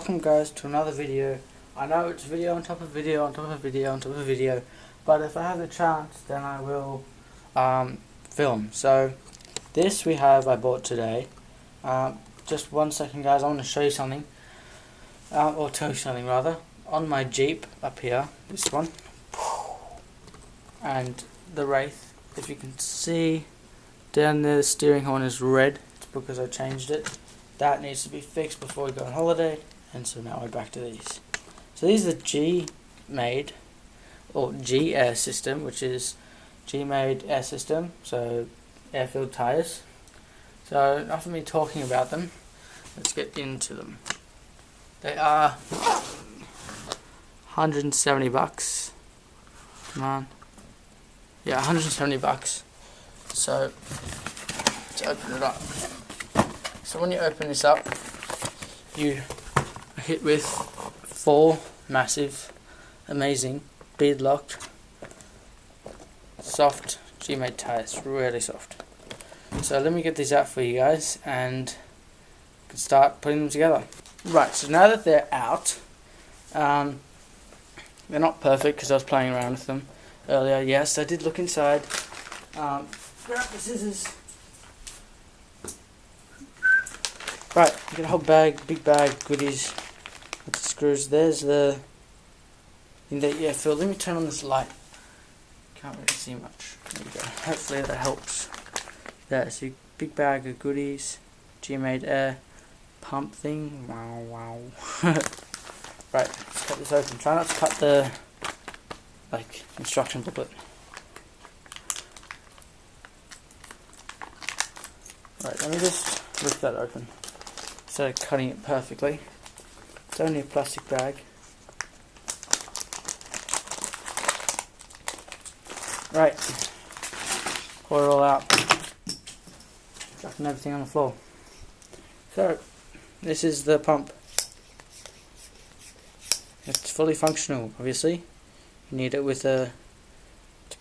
welcome guys to another video. I know it's video on top of video on top of video on top of video, but if I have the chance then I will film. So this I bought today. Just 1 second guys, I want to show you something, or tell you something rather. On my Jeep up here, this one, and the Wraith, if you can see down there the steering horn is red. It's because I changed it. That needs to be fixed before we go on holiday, and so now we're back to these. So these are Gmade, or G Air System, which is Gmade Air System, so air-filled tyres. So enough of me talking about them, let's get into them. They are 170 bucks. Come on. Yeah, 170 bucks. So let's open it up. So when you open this up, you are hit with 4 massive, amazing, bead-locked, soft Gmade tyres, really soft. So let me get these out for you guys and you can start putting them together. Right, so now that they're out, they're not perfect because I was playing around with them earlier. Yes, I did look inside. Grab the scissors. Right, you get a whole bag, big bag, goodies with the screws. There's the Phil, let me turn on this light. Can't really see much. There you go. Hopefully that helps. There, so big bag of goodies, Gmade air pump thing. Wow. Right, let's cut this open. Try not to cut the instruction booklet. Right, let me just rip that open instead of cutting it perfectly. It's only a plastic bag. Right, pour it all out, dropping everything on the floor. So, this is the pump. It's fully functional, obviously. You need it to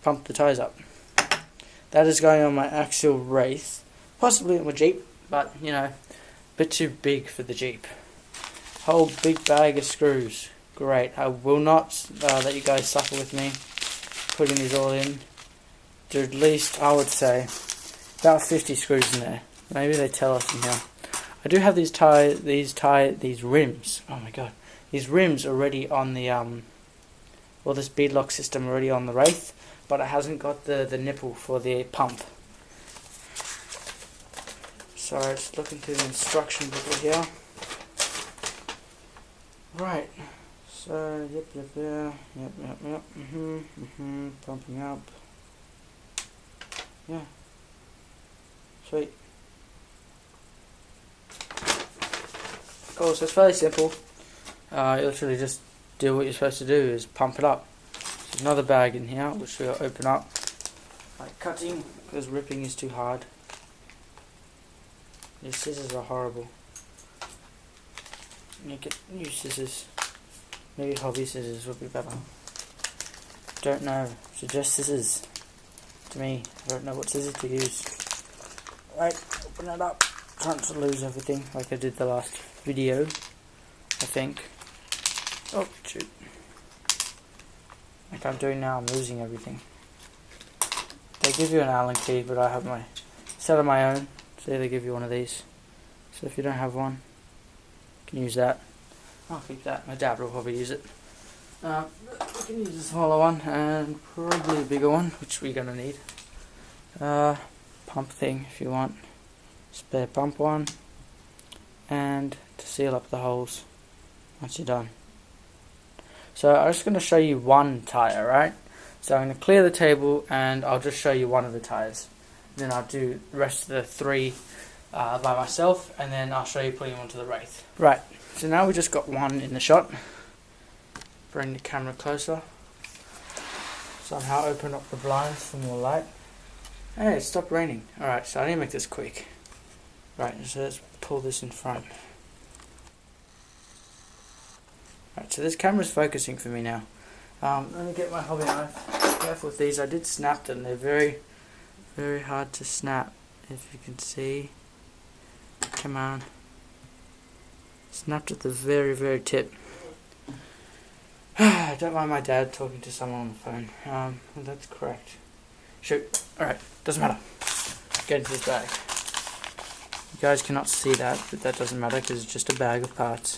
pump the tyres up. That is going on my actual Wraith, possibly on my Jeep, but you know, a bit too big for the Jeep. Whole big bag of screws. Great. I will not let you guys suffer with me putting these all in. There are at least, I would say, about 50 screws in there. Maybe they tell us in here. I do have these rims. Oh my god, these rims already on the this beadlock system already on the Wraith, but it hasn't got the nipple for the pump. So just looking through the instruction booklet here. Right. So yep. Pumping up. Yeah. Sweet. Cool, so it's fairly simple. You literally just do what you're supposed to do, is pump it up. There's another bag in here which we'll open up by cutting, because ripping is too hard. These scissors are horrible. You get new scissors. Maybe hobby scissors would be better. Don't know. Suggest scissors to me. I don't know what scissors to use. Right, open it up. Trying to lose everything like I did the last video, I think. Oh shoot. Like I'm doing now, I'm losing everything. They give you an Allen key, but I have my set of my own. So they give you one of these. So if you don't have one, you can use that. I'll keep that. My dad will probably use it. We can use a smaller one and probably a bigger one, which we're gonna need. Pump thing if you want. Spare pump one, and to seal up the holes once you're done. So I'm just going to show you one tyre, right? So I'm going to clear the table and I'll just show you one of the tyres. Then I'll do the rest of the 3 by myself, and then I'll show you putting them onto the Wraith. Right, so now we just got one in the shot. Bring the camera closer. Somehow open up the blinds for more light. Hey, it stopped raining. Alright, so I need to make this quick. Right, so let's pull this in front. Right, so this camera's focusing for me now. Let me get my hobby knife. Careful with these, I did snap them. They're very, very hard to snap, if you can see. Come on. snapped at the very tip. Don't mind my dad talking to someone on the phone. That's correct. Shoot. Alright, doesn't matter. Get into this bag. You guys cannot see that, but that doesn't matter because it's just a bag of parts.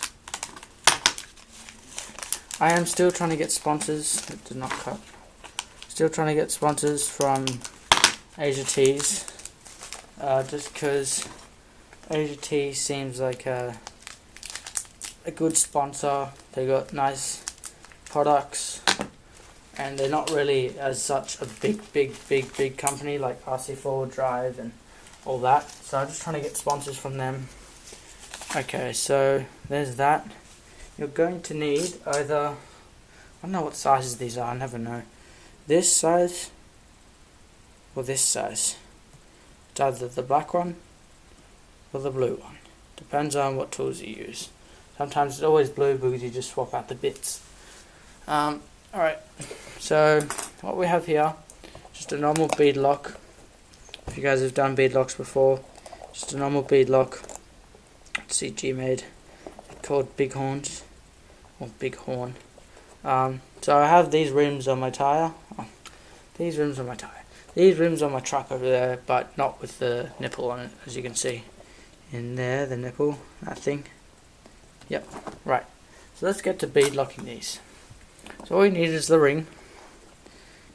I am still trying to get sponsors. It did not cut. Still trying to get sponsors from Asia Tees. Just because Asia Tees seems like a good sponsor. They got nice products, and they're not really as such a big company like RC4 Drive and all that. So I'm just trying to get sponsors from them. Okay, so there's that. You're going to need either, I don't know what sizes these are, I never know. This size or this size. It's either the black one or the blue one. Depends on what tools you use. Sometimes it's always blue because you just swap out the bits. Alright, so what we have here, just a normal bead lock. If you guys have done bead locks before, just a normal bead lock. Let's see, Gmade, called Big Horns, or Big Horn. So I have these rims on my tyre. These rims on my tyre. These rims on my truck over there, but not with the nipple on it, as you can see. In there, the nipple, that thing. Yep, right. So let's get to bead locking these. So all you need is the ring.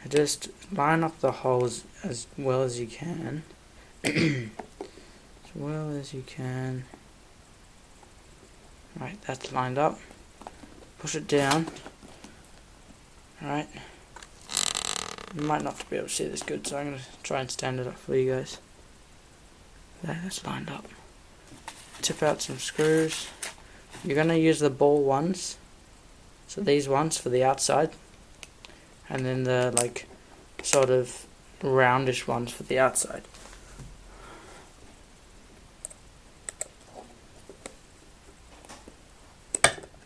And just line up the holes as well as you can. As well as you can. Right, that's lined up. Push it down. Right. You might not be able to see this good, so I'm going to try and stand it up for you guys. There, that's lined up. Tip out some screws. You're going to use the ball ones. So these ones for the outside. And then the like sort of roundish ones for the outside.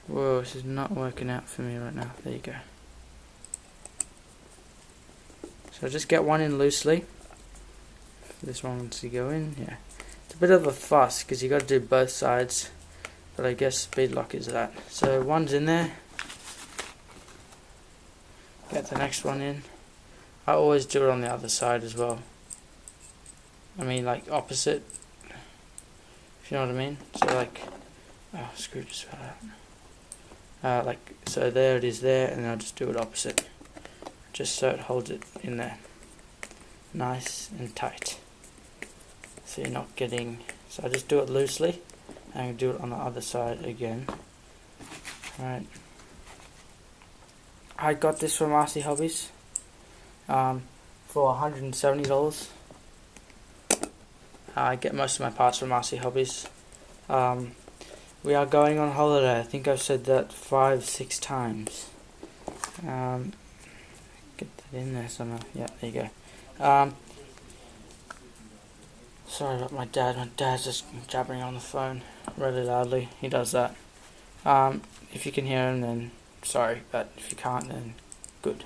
Whoa, this is not working out for me right now. There you go. So just get one in loosely. This one wants to go in, yeah. It's a bit of a fuss because you got to do both sides, but I guess bead lock is that. So one's in there. Get the next one in. I always do it on the other side as well. I mean, like opposite. If you know what I mean. So like, oh, screw just fell out. Like so, there it is there, and I'll just do it opposite, just so it holds it in there, nice and tight. So you're not getting. So I just do it loosely, and I do it on the other side again. Right. I got this from RC Hobbies for $170. I get most of my parts from RC Hobbies. We are going on holiday. I think I've said that 5-6 times. Get that in there somehow. Yeah, there you go. Sorry about my dad. My dad's just jabbering on the phone really loudly. He does that. If you can hear him, then sorry, but if you can't, then good.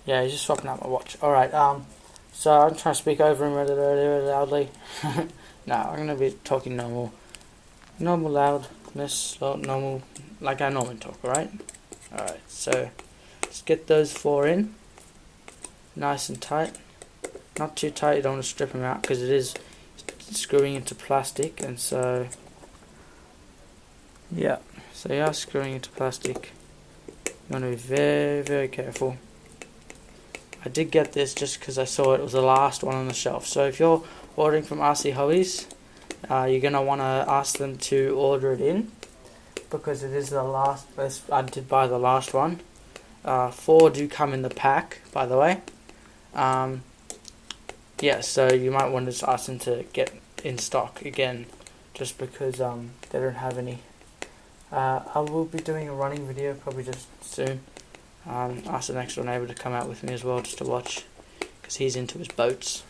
Yeah, he's just swapping out my watch. Alright, so I'm trying to speak over him really loudly. No, I'm going to be talking normal loudness, normal, like I normally talk, alright? Alright, so let's get those 4 in, nice and tight. Not too tight, you don't want to strip them out because it is screwing into plastic, and so, yeah, so you are screwing into plastic. You want to be very careful. I did get this just because I saw it was the last one on the shelf. So if you're ordering from RC Hobbies, you're going to want to ask them to order it in, because it is the last. I did buy the last one. 4 do come in the pack, by the way. Yeah, so you might want to just ask them to get in stock again, just because they don't have any. I will be doing a running video probably just soon. Ask the next door neighbour to come out with me as well, just to watch, because he's into his boats.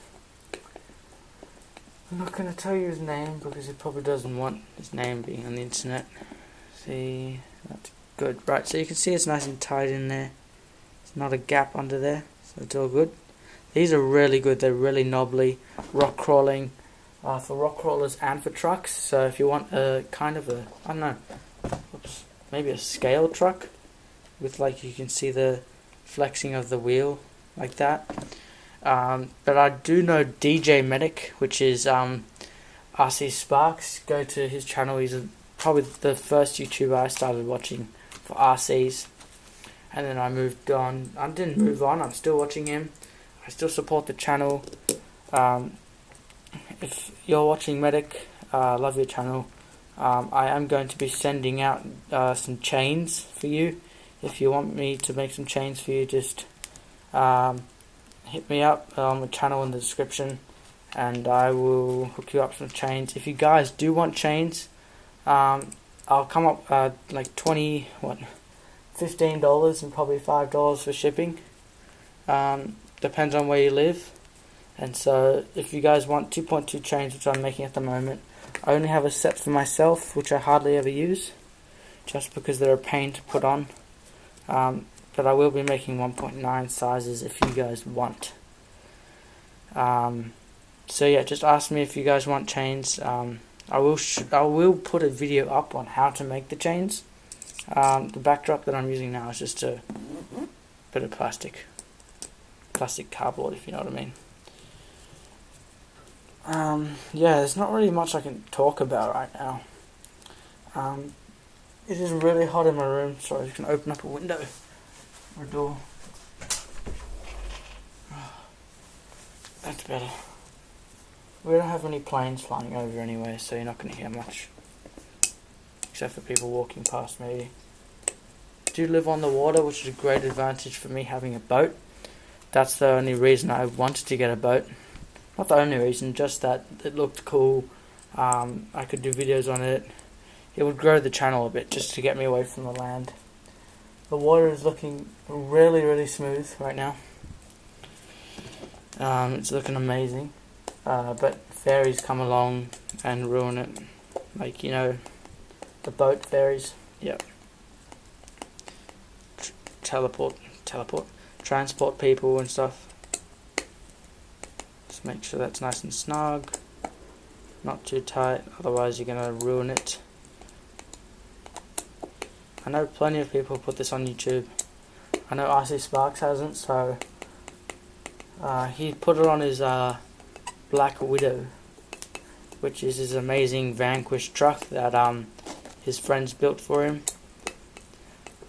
I'm not going to tell you his name because he probably doesn't want his name being on the internet. See, that's good. Right, so you can see it's nice and tight in there. There's not a gap under there, so it's all good. These are really good. They're really knobbly, rock crawling. for rock crawlers and for trucks. So if you want a kind of a, I don't know, maybe a scale truck with, like, you can see the flexing of the wheel like that. But I do know DJ Medic, which is RC Sparks. Go to his channel. He's probably the first YouTuber I started watching for RCs. And then I moved on. I didn't move on. I'm still watching him. I still support the channel. If you're watching Medic, love your channel. I am going to be sending out some chains for you. If you want me to make some chains for you, just hit me up on the channel in the description, and I will hook you up some chains. If you guys do want chains, I'll come up like $15 and probably $5 for shipping. Depends on where you live. And so if you guys want 2.2 chains, which I'm making at the moment, I only have a set for myself, which I hardly ever use, just because they're a pain to put on. But I will be making 1.9 sizes if you guys want. So yeah, just ask me if you guys want chains. I will put a video up on how to make the chains. The backdrop that I'm using now is just a bit of plastic cardboard, if you know what I mean. Yeah, there's not really much I can talk about right now. It is really hot in my room, so I can open up a window or a door. That's better. We don't have any planes flying over anyway, so you're not going to hear much. Except for people walking past, maybe. I do live on the water, which is a great advantage for me having a boat. That's the only reason I wanted to get a boat. Not the only reason, just that it looked cool. I could do videos on it. It would grow the channel a bit, just to get me away from the land. The water is looking really, really smooth right now. It's looking amazing. But ferries come along and ruin it. Like, you know, the boat ferries. Yep. Transport people and stuff. Just make sure that's nice and snug. Not too tight, otherwise you're gonna ruin it. I know plenty of people put this on YouTube. I know RC Sparks hasn't, so he put it on his Black Widow, which is his amazing Vanquish truck that his friends built for him.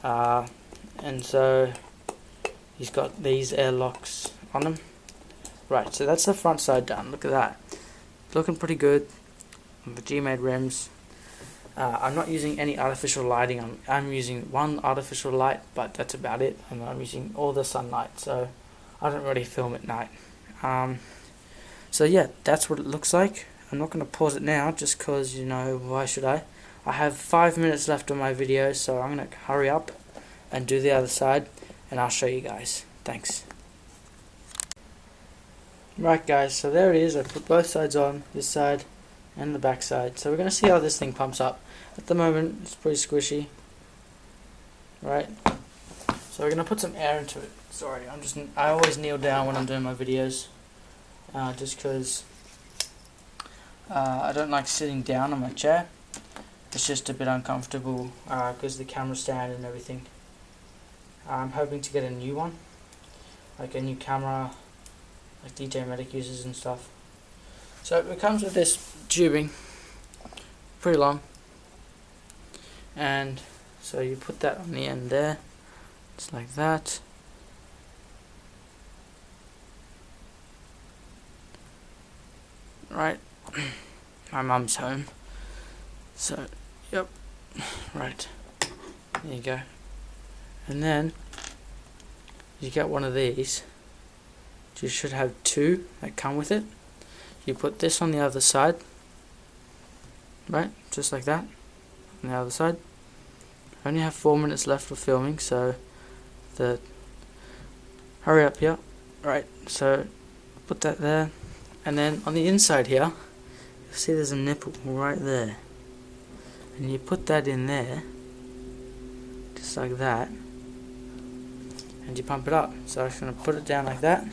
And so he's got these airlocks on him. Right, so that's the front side done. Look at that. Looking pretty good. The Gmade rims. I'm not using any artificial lighting. I'm using one artificial light, but that's about it. And I'm using all the sunlight, so I don't really film at night. So yeah, that's what it looks like. I'm not going to pause it now, just because, you know, why should I? I have 5 minutes left on my video, so I'm going to hurry up and do the other side, and I'll show you guys. Thanks. Right guys, so there it is. I put both sides on, this side and the back side. So we're going to see how this thing pumps up. At the moment, it's pretty squishy. Right? So we're going to put some air into it. Sorry, I always kneel down when I'm doing my videos. Just because I don't like sitting down on my chair. It's just a bit uncomfortable because the camera stand and everything. I'm hoping to get a new one, like a new camera, like DJ Medic uses and stuff. So it comes with this tubing, pretty long, and so you put that on the end there, just like that. Right, my mum's home, so yep, right, there you go. And then you get one of these. You should have two that come with it. You put this on the other side, right, just like that, on the other side. I only have 4 minutes left for filming, so hurry up here. Right, so put that there, and then on the inside here, you'll see there's a nipple right there, and you put that in there, just like that, and you pump it up. So I'm just going to put it down like that.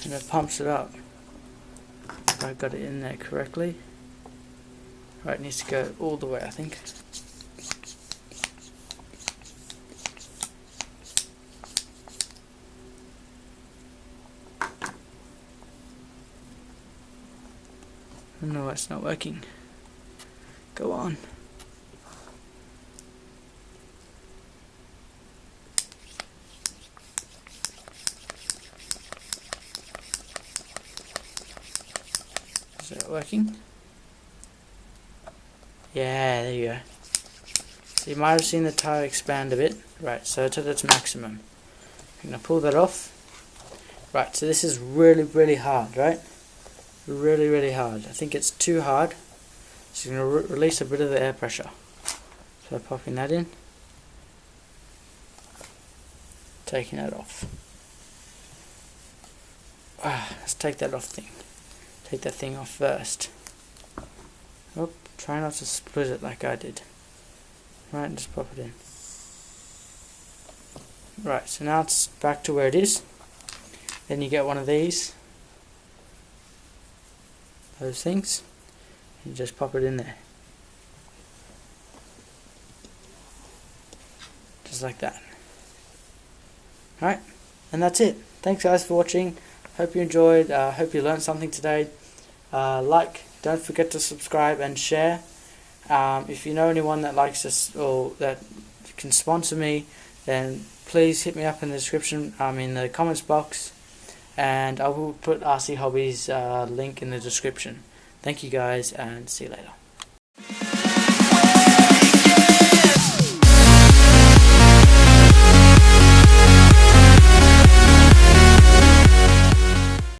and it pumps it up. If I got it in there correctly. Right, it needs to go all the way, I think. No, it's not working. Go on. Is that working? Yeah, there you go. So you might have seen the tire expand a bit. Right, so it's at its maximum. I'm going to pull that off. Right, so this is really, really hard, right? Really, really hard. I think it's too hard. So you're going to release a bit of the air pressure. So popping that in. Taking that off. Let's take that off thing. Take that thing off first. Oh, try not to split it like I did. Right, and just pop it in. Right, so now it's back to where it is. Then you get one of these. Those things. You just pop it in there. Just like that. Alright, and that's it. Thanks guys for watching. Hope you enjoyed. Hope you learned something today. Don't forget to subscribe and share. If you know anyone that likes this or that can sponsor me, then please hit me up in the description, in the comments box, and I will put RC Hobbies link in the description. Thank you guys, and see you later.